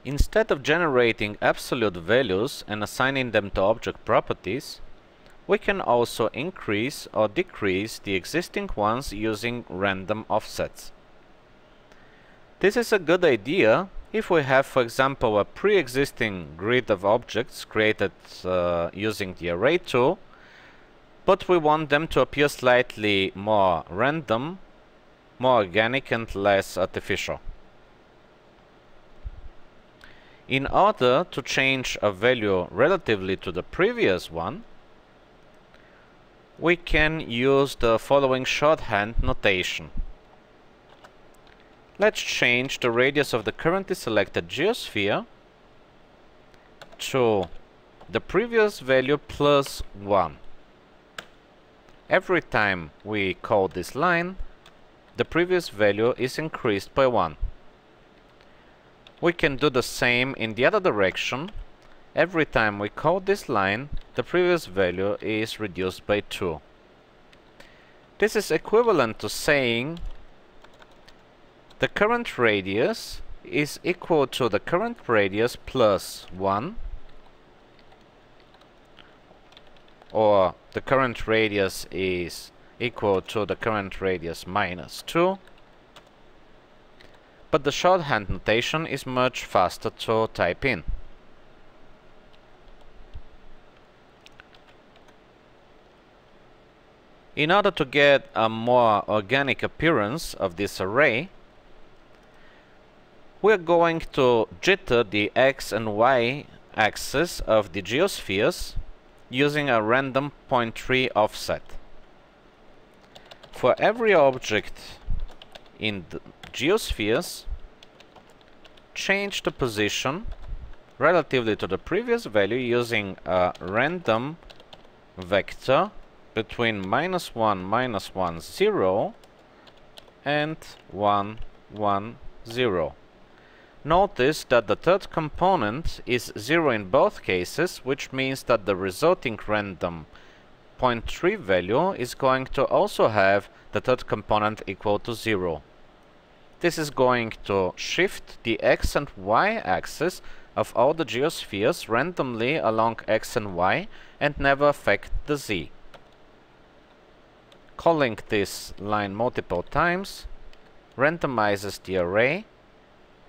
Instead of generating absolute values and assigning them to object properties, we can also increase or decrease the existing ones using random offsets. This is a good idea if we have, for example, a pre-existing grid of objects created using the array tool, but we want them to appear slightly more random, more organic and less artificial. In order to change a value relatively to the previous one, we can use the following shorthand notation. Let's change the radius of the currently selected geosphere to the previous value plus 1. Every time we call this line, the previous value is increased by 1. We can do the same in the other direction. Every time we call this line, the previous value is reduced by 2. This is equivalent to saying the current radius is equal to the current radius plus 1, or the current radius is equal to the current radius minus 2. But the shorthand notation is much faster to type in. In order to get a more organic appearance of this array, we are going to jitter the x and y axis of the geospheres using a random 0.3 offset. For every object in the geospheres, change the position relatively to the previous value using a random vector between -1, -1, 0 and 1, 1, 0. Notice that the third component is 0 in both cases, which means that the resulting random 0.3 value is going to also have the third component equal to 0. This is going to shift the x and y axis of all the geospheres randomly along x and y and never affect the z. Calling this line multiple times randomizes the array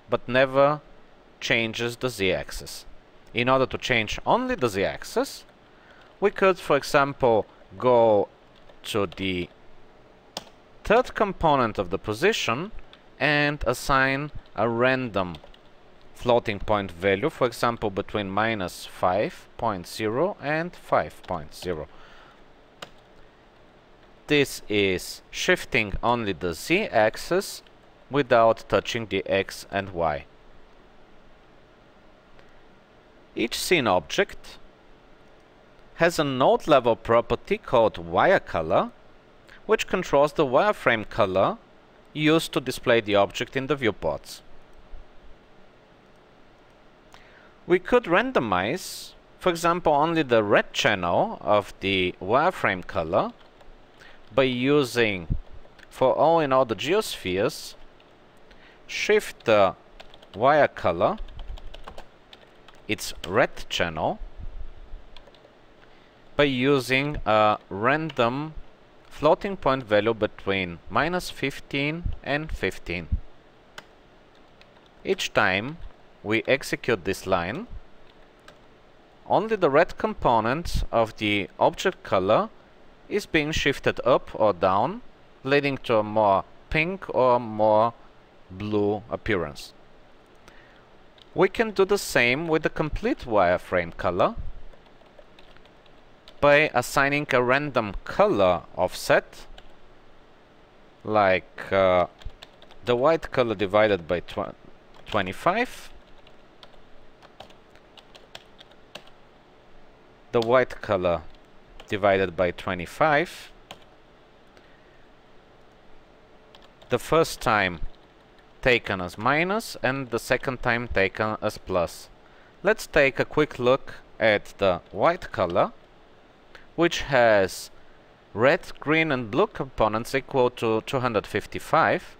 but never changes the z-axis. In order to change only the z-axis, we could, for example, go to the third component of the position and assign a random floating point value, for example, between -5.0 and 5.0. This is shifting only the z-axis without touching the x and y. Each scene object has a node level property called wireColor, which controls the wireframe color used to display the object in the viewports. We could randomize, for example, only the red channel of the wireframe color by using, for all in all the geospheres, shift the wireColor, its red channel, by using a random floating point value between -15 and 15. Each time we execute this line, only the red component of the object color is being shifted up or down, leading to a more pink or more blue appearance. We can do the same with the complete wireframe color by assigning a random color offset, like the white color divided by 25, the white color divided by 25, the first time taken as minus and the second time taken as plus. Let's take a quick look at the white color, which has red, green and blue components equal to 255,